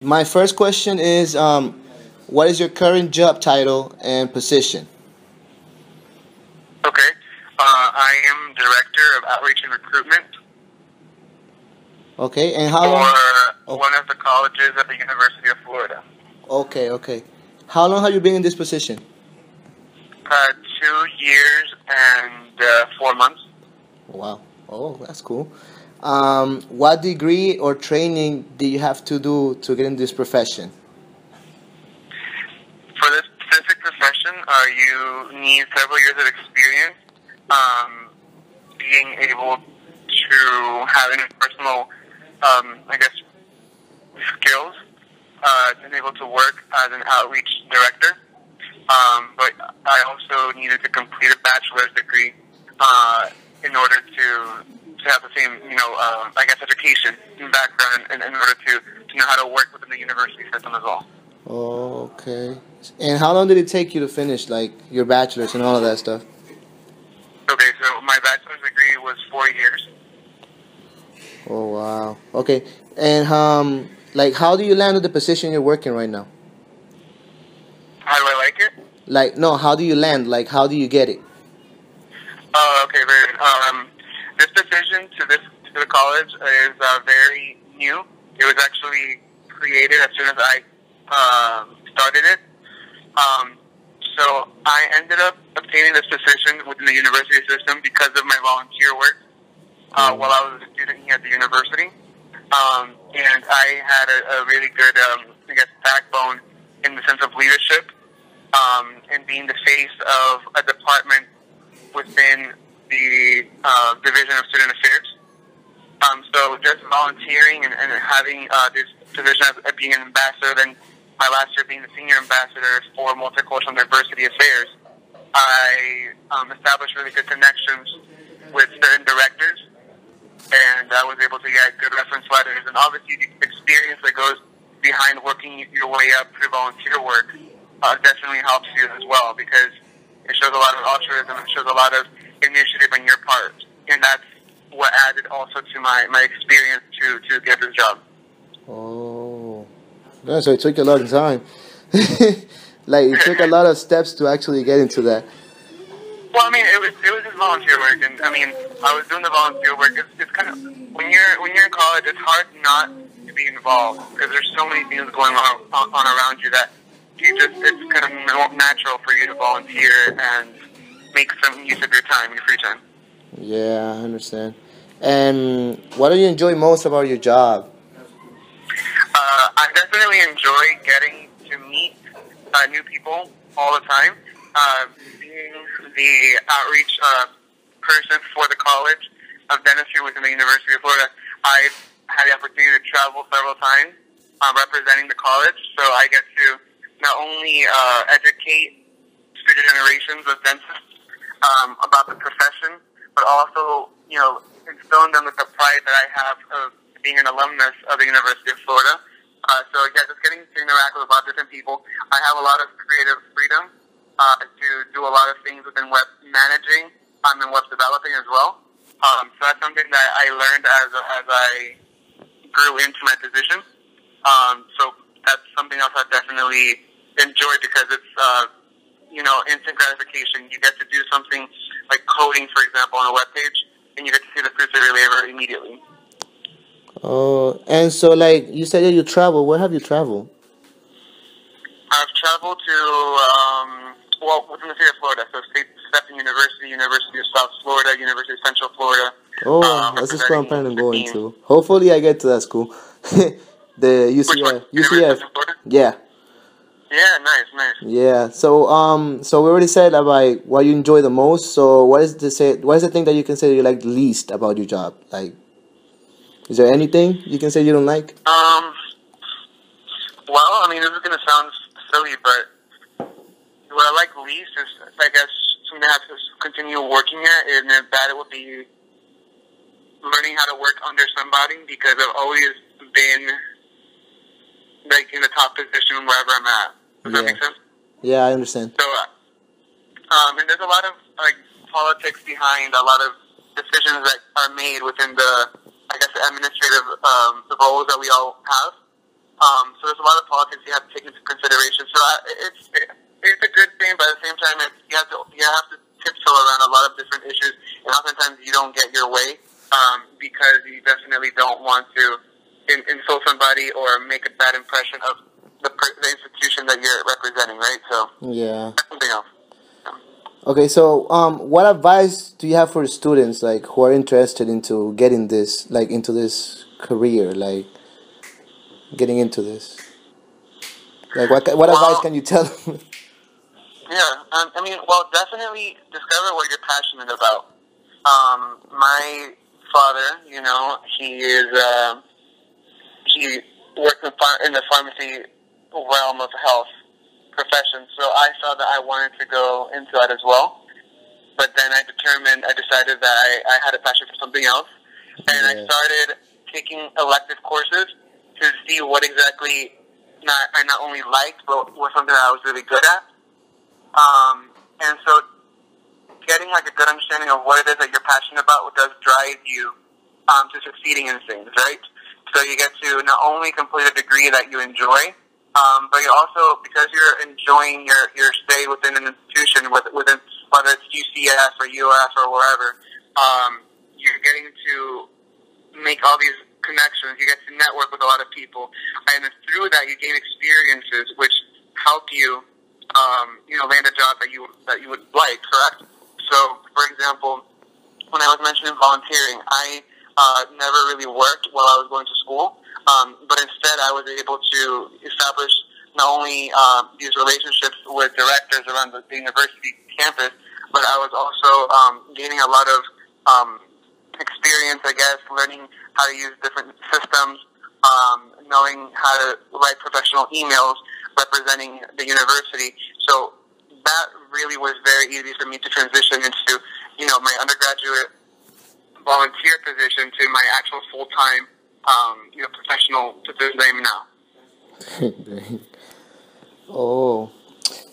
My first question is, what is your current job title and position? Okay. I am Director of Outreach and Recruitment Okay, and how long? for Oh, one of the colleges at the University of Florida. okay, okay. How long have you been in this position? 2 years and 4 months. Wow. Oh, that's cool. What degree or training do you have to do to get in this profession? For this specific profession, you need several years of experience, being able to have interpersonal, I guess, skills, being able to work as an outreach director. But I also needed to complete a bachelor's degree in order to have the same, I guess, education and background in order to know how to work within the university system as well. Okay. And how long did it take you to finish, like, your bachelor's and all of that stuff? Okay, so my bachelor's degree was 4 years. Oh, wow. Okay. And, like, how do you land on the position you're working right now? How do I like it? Like, no, how do you land? Like, how do you get it? Oh, okay, very good. This decision to the college is very new. It was actually created as soon as I started it. Um, so I ended up obtaining this position within the university system because of my volunteer work while I was a student here at the university. And I had a really good, I guess, backbone in the sense of leadership and being the face of a department within the Division of Student Affairs. So just volunteering and having this position of being an ambassador, then my last year being the senior ambassador for multicultural diversity affairs, I established really good connections with certain directors, and I was able to get good reference letters. And obviously, the experience that goes behind working your way up through volunteer work definitely helps you as well, because it shows a lot of altruism, it shows a lot of initiative on your part, and that's what added also to my experience to get this job. Oh. Yeah, so it took a lot of time. Like, it took a lot of steps to actually get into that. Well, I mean, it was just volunteer work, and I mean, I was doing the volunteer work. It's kind of when you're in college, it's hard not to be involved because there's so many things going on around you that it's kind of natural for you to volunteer and make some use of your time, your free time. Yeah, I understand. And what do you enjoy most about your job? I definitely enjoy getting to meet new people all the time. Being the outreach person for the College of Dentistry within the University of Florida, I've had the opportunity to travel several times representing the college. So I get to not only educate future generations of dentists about the profession, but also, instill in them with the pride that I have of being an alumnus of the University of Florida. So yeah, just getting to interact with a lot of different people. I have a lot of creative freedom to do a lot of things within web managing and web developing as well. So that's something that I learned as I grew into my position. So that's something else I definitely enjoyed because it's instant gratification. You get to do something like coding, for example, on a web page, and you get to see the fruits of your labor immediately. Oh, and so, like, you said that you travel. Where have you traveled? I've traveled to, within the state of Florida, so State Stephen University, University of South Florida, University of Central Florida, Oh, that's the school I'm representing planning on the going team. to. Hopefully, I get to that school. The Which one? UCF. University of UCF. Central Florida? Yeah. Yeah, nice, nice. Yeah. So we already said about what you enjoy the most. So what is the thing that you can say you like the least about your job? Like, is there anything you can say you don't like? Well, I mean, this is going to sound silly, but what I like least is, I guess, something I have to continue working at, and that it would be learning how to work under somebody, because I've always been like in the top position wherever I'm at. Does that Yeah. make sense? Yeah, I understand. So, and there's a lot of like politics behind a lot of decisions that are made within the, I guess, the administrative the roles that we all have. So there's a lot of politics you have to take into consideration. So it's a good thing, but at the same time, you have to tiptoe around a lot of different issues, and oftentimes you don't get your way because you definitely don't want to insult somebody or make a bad impression of the institution that you're representing, right? So Yeah. that's something else. Okay, so what advice do you have for students like who are interested into getting this like into this career, like getting into this? Like what advice Well, can you tell them? yeah, I mean, well, definitely discover what you're passionate about. My father, he works in the pharmacy realm of health profession, so I saw that I wanted to go into that as well. But then I decided that I had a passion for something else, and I Yeah. started taking elective courses to see what exactly I not only liked, but was something that I was really good at. And so getting like a good understanding of what it is that you're passionate about does drive you to succeeding in things, right? So you get to not only complete a degree that you enjoy, but you also, because you're enjoying your stay within an institution, within whether it's UCS or US or wherever, you're getting to make all these connections. You get to network with a lot of people, and through that you gain experiences which help you, land a job that you would like. Correct. So, for example, when I was mentioning volunteering, I never really worked while I was going to school, but instead I was able to establish not only these relationships with directors around the university campus, but I was also gaining a lot of experience, I guess, learning how to use different systems, knowing how to write professional emails representing the university. So that really was very easy for me to transition into, my undergraduate volunteer position to my actual full-time, professional position that I'm now. Oh,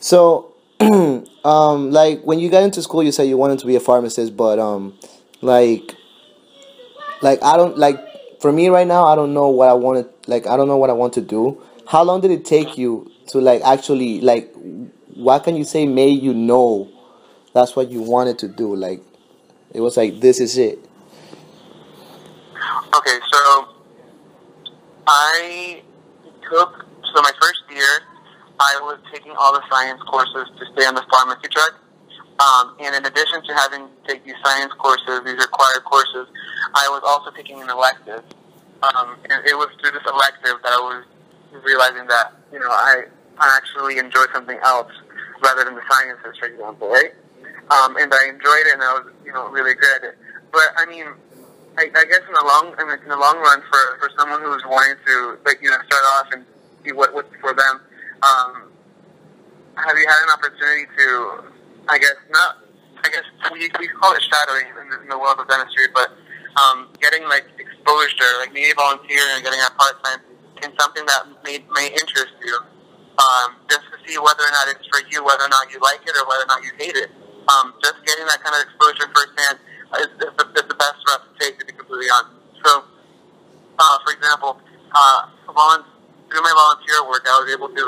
so like when you got into school, you said you wanted to be a pharmacist, but like I don't like for me right now, I don't know what I wanted. Like I don't know what I want to do. How long did it take you to like actually like? What can you say made you know that's what you wanted to do? Like it was like this is it. Okay, so I my first year, I was taking all the science courses to stay on the pharmacy track. And in addition to having to take these science courses, these required courses, I was also taking an elective. And it was through this elective that I was realizing that, I actually enjoy something else rather than the sciences, for example, right? And I enjoyed it, and I was, really good at it. But I mean, I guess in the long run, for someone who's wanting to, start off and see what's for them, have you had an opportunity to, we call it shadowing in the world of dentistry, but getting like exposure, like maybe volunteering or getting a part time in something that may interest you, just to see whether or not it's for you, whether or not you like it or whether or not you hate it. Just getting that kind of exposure firsthand is the best route to take, to be completely honest. So, for example, through my volunteer work, I was able to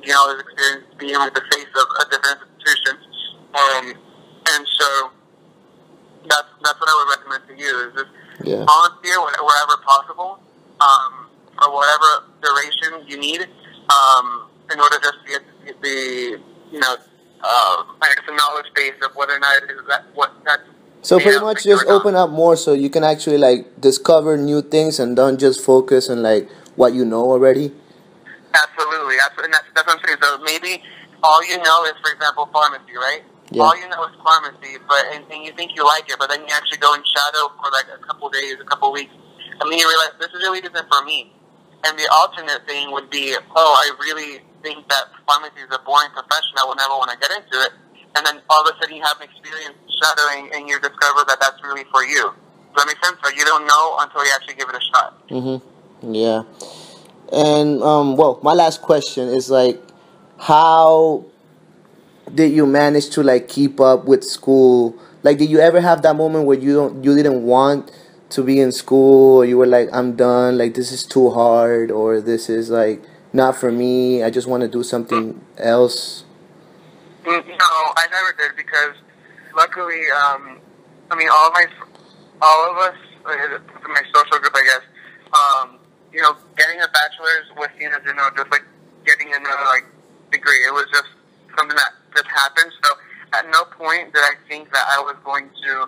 gain all this experience being like the face of a different institution, and so that's what I would recommend to you is just volunteer wherever possible, for whatever duration you need, in order just to get the the knowledge base of whether or not it is that. So pretty much just open up more so you can actually like discover new things and don't just focus on like what you know already. Absolutely. And that's what I'm saying. So maybe all you know is, for example, pharmacy, right? Yeah. All you know is pharmacy, and you think you like it, but then you actually go and shadow for like a couple days, a couple weeks, and then you realize this really isn't for me. And the alternate thing would be, I really think that pharmacy is a boring profession. I will never want to get into it. And then all of a sudden you have an experience shadowing, and you discover that that's really for you. Does that make sense? So you don't know until you actually give it a shot. Mm-hmm. Yeah. And my last question is like, how did you manage to like keep up with school? Like, did you ever have that moment where you didn't want to be in school, or you were like, I'm done, like this is too hard, or this is like not for me, I just want to do something else? No, I never did because luckily, I mean, all of us, my social group, I guess, getting a bachelor's was seen as, just like getting another like degree. It was just something that just happened. So at no point did I think that I was going to,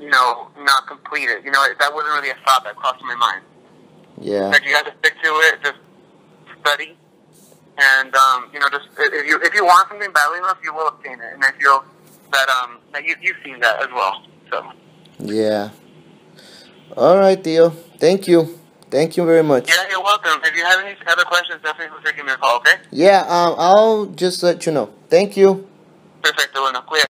not complete it. That wasn't really a thought that crossed my mind. Yeah. Like you have to stick to it, just study, and just if you want something badly enough, you will obtain it. And I feel that you've seen that as well. So. Yeah. All right, Theo. Thank you. Thank you very much. Yeah, you're welcome. If you have any other questions, definitely feel free to give me a call, okay? Yeah, I'll just let you know. Thank you. Perfecto, bueno, cuídate.